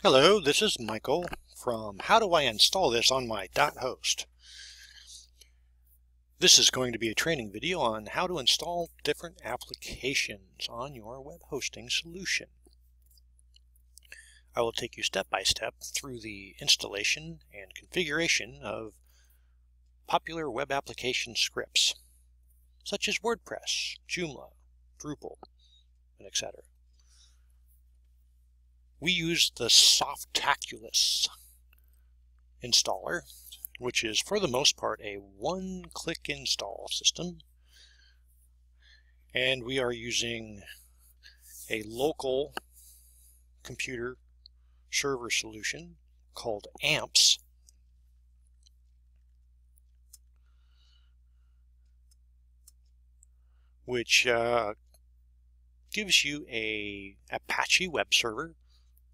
Hello, this is Michael from How Do I Install This on my .host. This is going to be a training video on how to install different applications on your web hosting solution. I will take you step by step through the installation and configuration of popular web application scripts, such as WordPress, Joomla, Drupal, and etc. We use the Softaculous installer, which is for the most part a one-click install system, and we are using a local computer server solution called AMPPS, which gives you a Apache web server,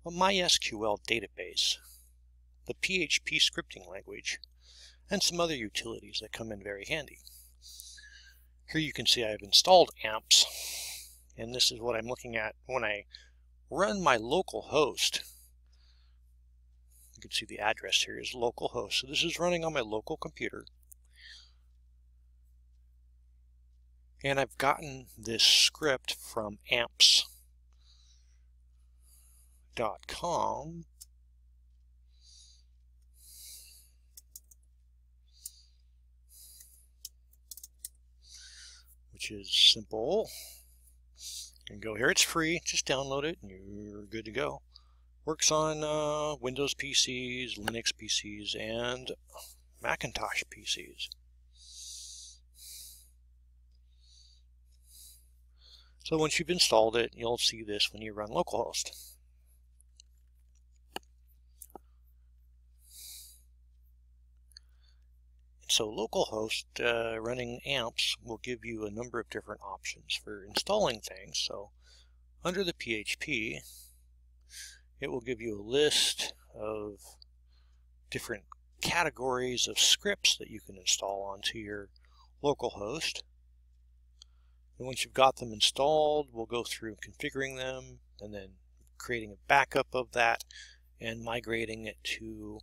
a MySQL database, the PHP scripting language, and some other utilities that come in very handy. Here you can see I've installed AMPPS, and this is what I'm looking at when I run my local host. You can see the address here is localhost, so this is running on my local computer. And I've gotten this script from amps.com, which is simple. You can go here, it's free, just download it and you're good to go. Works on Windows PCs, Linux PCs, and Macintosh PCs. So once you've installed it, you'll see this when you run localhost. So localhost running AMPPS will give you a number of different options for installing things. So under the PHP, it will give you a list of different categories of scripts that you can install onto your localhost. And once you've got them installed, we'll go through configuring them and then creating a backup of that and migrating it to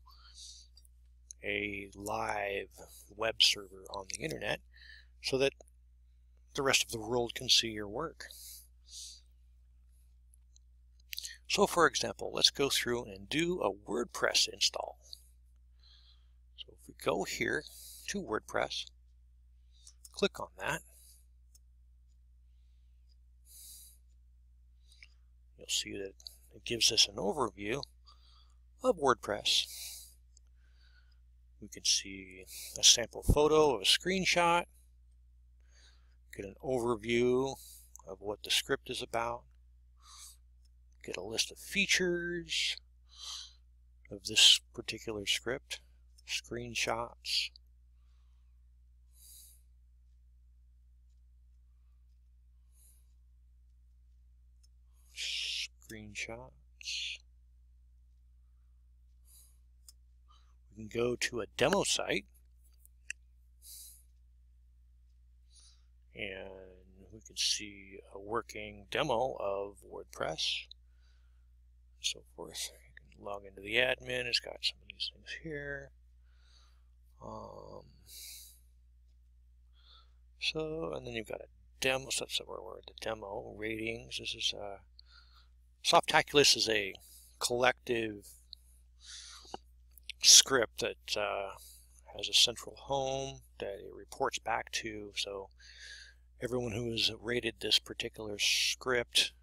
a live web server on the internet so that the rest of the world can see your work. So for example, let's go through and do a WordPress install. So if we go here to WordPress, click on that, you'll see that it gives us an overview of WordPress. We can see a sample photo of a screenshot, get an overview of what the script is about, get a list of features of this particular script, screenshots, We can go to a demo site and we can see a working demo of WordPress and so forth. You can log into the admin, it's got some of these things here. And then you've got a demo, so that's where we're at the demo ratings. This is Softaculous is a collective script that has a central home that it reports back to. So everyone who has rated this particular script,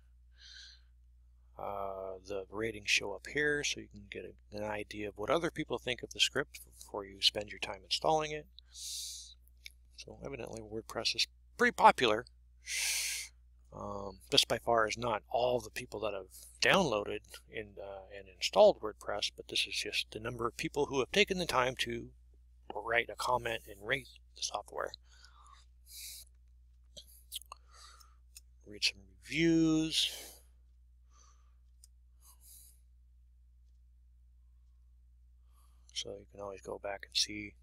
the ratings show up here, so you can get an idea of what other people think of the script before you spend your time installing it. So evidently WordPress is pretty popular. This by far is not all the people that have downloaded and installed WordPress, but this is just the number of people who have taken the time to write a comment and rate the software. Read some reviews. So you can always go back and see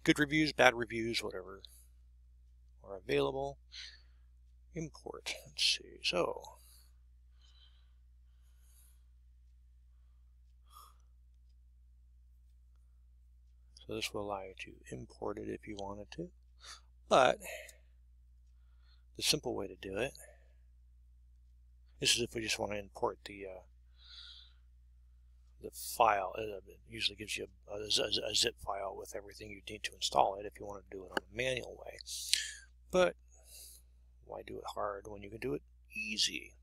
good reviews, bad reviews, whatever are available. Import, let's see, so So this will allow you to import it if you wanted to. But the simple way to do it, this is if we just want to import the file. It usually gives you a zip file with everything you need to install it if you want to do it on a manual way. But why do it hard when you can do it easy?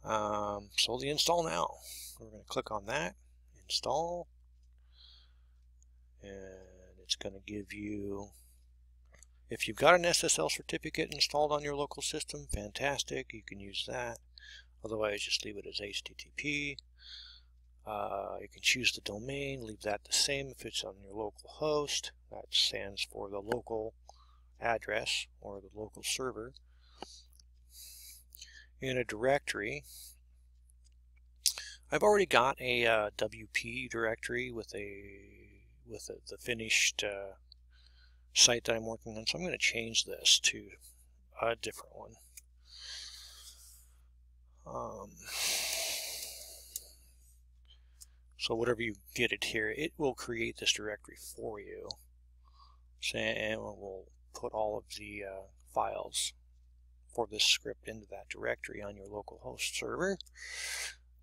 So the install now. We're going to click on that, install, and it's going to give you, if you've got an SSL certificate installed on your local system, fantastic, you can use that. Otherwise, just leave it as HTTP. You can choose the domain, leave that the same if it's on your local host. That stands for the local address or the local server. In a directory, I've already got a WP directory with the finished site that I'm working on, so I'm going to change this to a different one. So whatever you get it here, it will create this directory for you, and we'll put all of the files for this script into that directory on your local host server.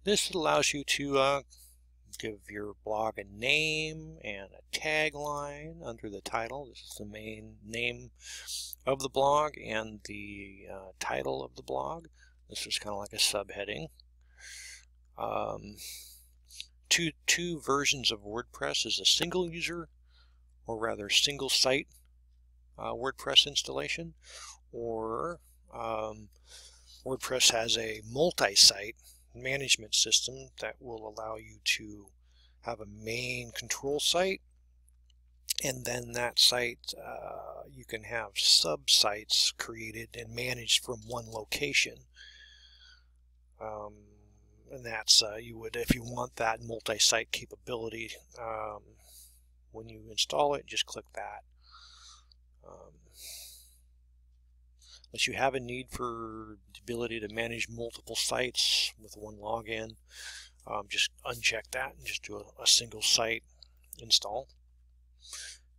This allows you to give your blog a name and a tagline under the title. This is the main name of the blog and the title of the blog. This is kind of like a subheading. Two versions of WordPress is a single user, or rather single site WordPress installation, or WordPress has a multi-site management system that will allow you to have a main control site, and then that site you can have sub-sites created and managed from one location. And that's you would, if you want that multi-site capability, when you install it, just click that. Unless you have a need for the ability to manage multiple sites with one login, just uncheck that and just do a single site install.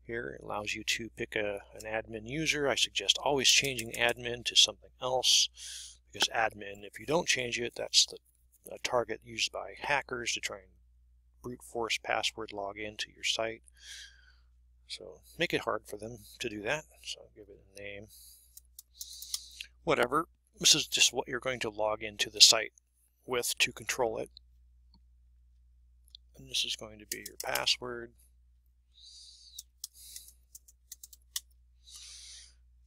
Here it allows you to pick an admin user. I suggest always changing admin to something else, because admin, if you don't change it, that's the target used by hackers to try and brute force password log into your site. So make it hard for them to do that. So give it a name. Whatever. This is just what you're going to log into the site with to control it. And this is going to be your password.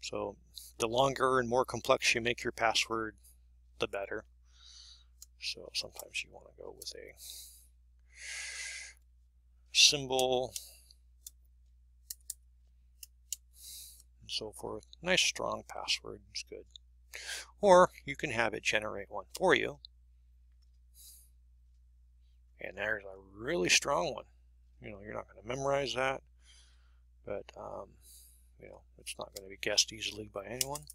So the longer and more complex you make your password, the better. So sometimes you want to go with a symbol and so forth. Nice strong password is good. Or you can have it generate one for you. And there's a really strong one. You know, you're not going to memorize that, but you know, it's not going to be guessed easily by anyone.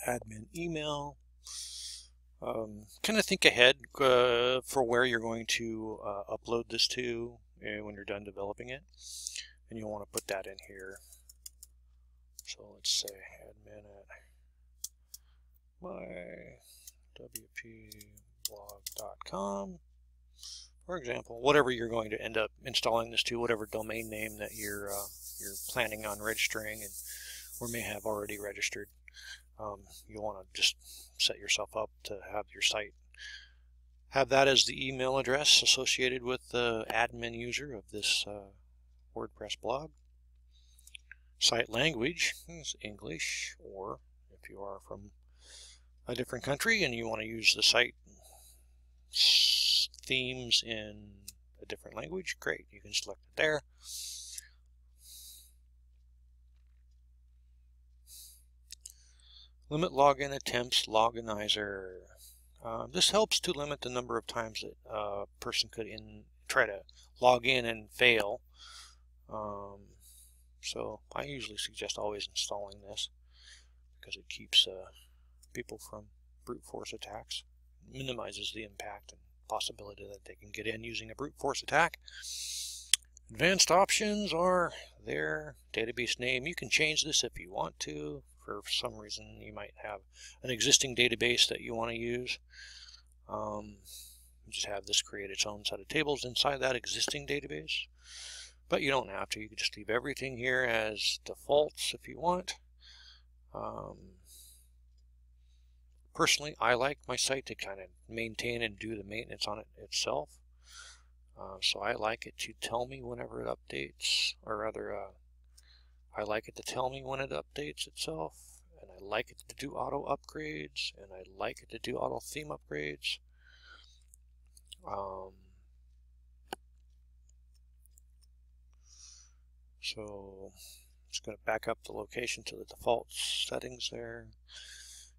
Admin email. Kind of think ahead for where you're going to upload this to when you're done developing it, and you'll want to put that in here. So let's say admin at mywpblog.com, for example. Whatever you're going to end up installing this to, whatever domain name that you're planning on registering and or may have already registered. You'll want to just set yourself up to have your site have that as the email address associated with the admin user of this WordPress blog. Site language is English, or if you are from a different country and you want to use the site themes in a different language, great, you can select it there. Limit login attempts loginizer. This helps to limit the number of times that a person could try to log in and fail. So I usually suggest always installing this. because it keeps people from brute force attacks, minimizes the impact and possibility that they can get in using a brute force attack. Advanced options are there. Database name, you can change this if you want to. For some reason you might have an existing database that you want to use. Just have this create its own set of tables inside that existing database. But you don't have to. You can just leave everything here as defaults if you want. Personally, I like my site to kind of maintain and do the maintenance on it itself. So I like it to tell me whenever it updates, or rather, I like it to tell me when it updates itself, and I like it to do auto upgrades, and I like it to do auto theme upgrades. So it's going to back up the location to the default settings there.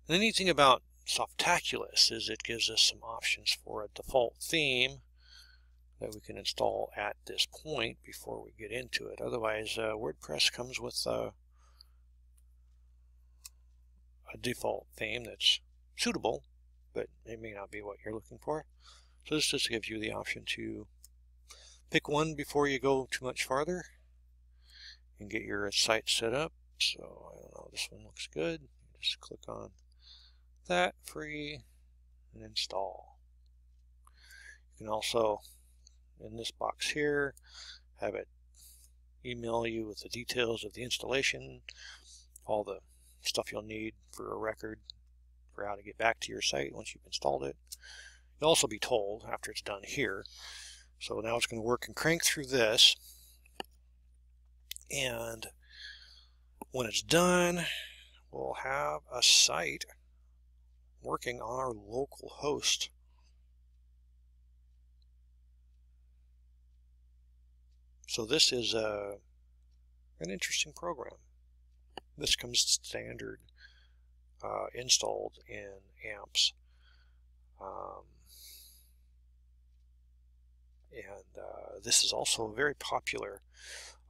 And the neat thing about Softaculous is it gives us some options for a default theme that we can install at this point before we get into it. Otherwise, WordPress comes with a default theme that's suitable, but it may not be what you're looking for. So this just gives you the option to pick one before you go too much farther and get your site set up. So I don't know, this one looks good. Just click on that, free, and install. You can also, in this box here, have it email you with the details of the installation, all the stuff you'll need for a record for how to get back to your site once you've installed it. You'll also be told after it's done here. So now it's going to work and crank through this, and when it's done, we'll have a site working on our local host. So this is an interesting program. This comes standard installed in AMPPS. This is also very popular.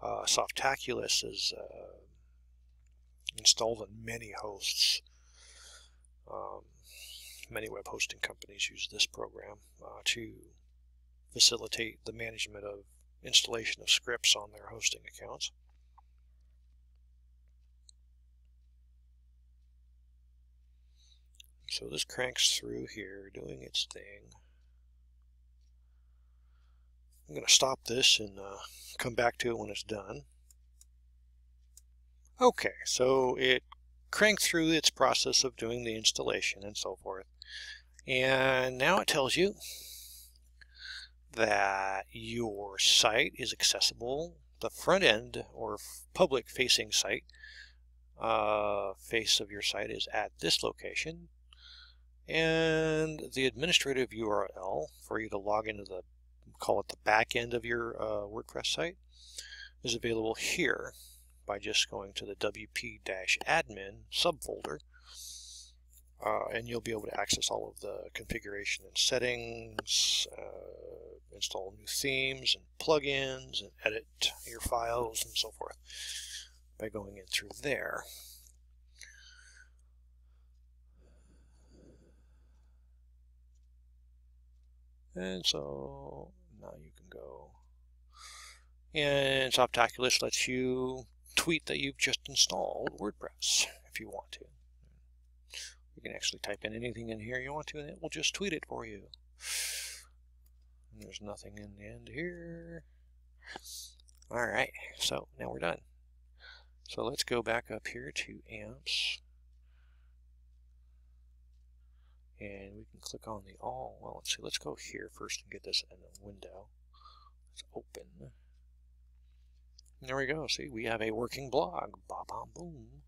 Softaculous is installed on many hosts. Many web hosting companies use this program to facilitate the management of installation of scripts on their hosting accounts. So this cranks through here, doing its thing. I'm going to stop this and come back to it when it's done. Okay, so it cranked through its process of doing the installation and so forth. And now it tells you that your site is accessible. The front end or public facing site face of your site is at this location, and the administrative URL for you to log into the, call it the back end of your WordPress site, is available here by just going to the wp-admin subfolder, and you'll be able to access all of the configuration and settings, install new themes and plugins, and edit your files and so forth by going in through there. And so now you can go, and Softaculous lets you tweet that you've just installed WordPress if you want to. You can actually type in anything in here you want to, and it will just tweet it for you. And there's nothing in the end here. Alright, so now we're done. So let's go back up here to AMPPS. And we can click on the all. Well, let's see. Let's go here first and get this in a window. Let's open. There we go. See, we have a working blog. Ba-bam-boom.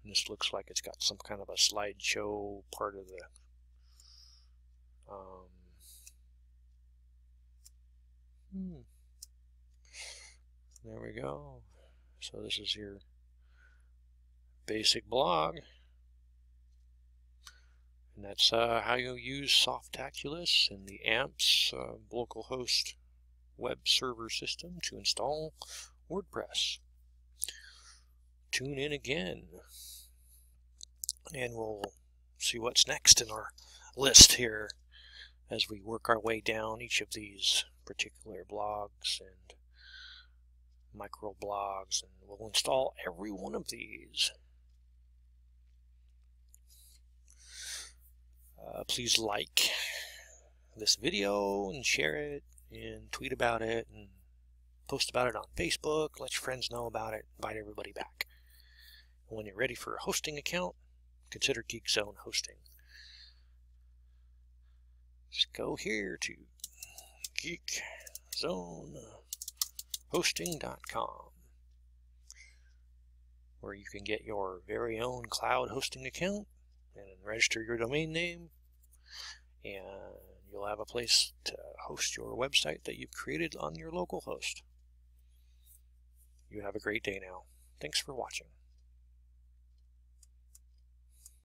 And this looks like it's got some kind of a slideshow part of the there we go. So this is your basic blog. And that's how you use Softaculous in the AMPPS localhost web server system to install WordPress. tune in again, and we'll see what's next in our list here as we work our way down each of these particular blogs and microblogs, and we'll install every one of these. Please like this video and share it and tweet about it and post about it on Facebook. Let your friends know about it. Invite everybody back. And when you're ready for a hosting account, consider Geek Zone Hosting. Just go here to geekzonehosting.com, where you can get your very own cloud hosting account and register your domain name, and you'll have a place to host your website that you've created on your local host. You have a great day now. Thanks for watching.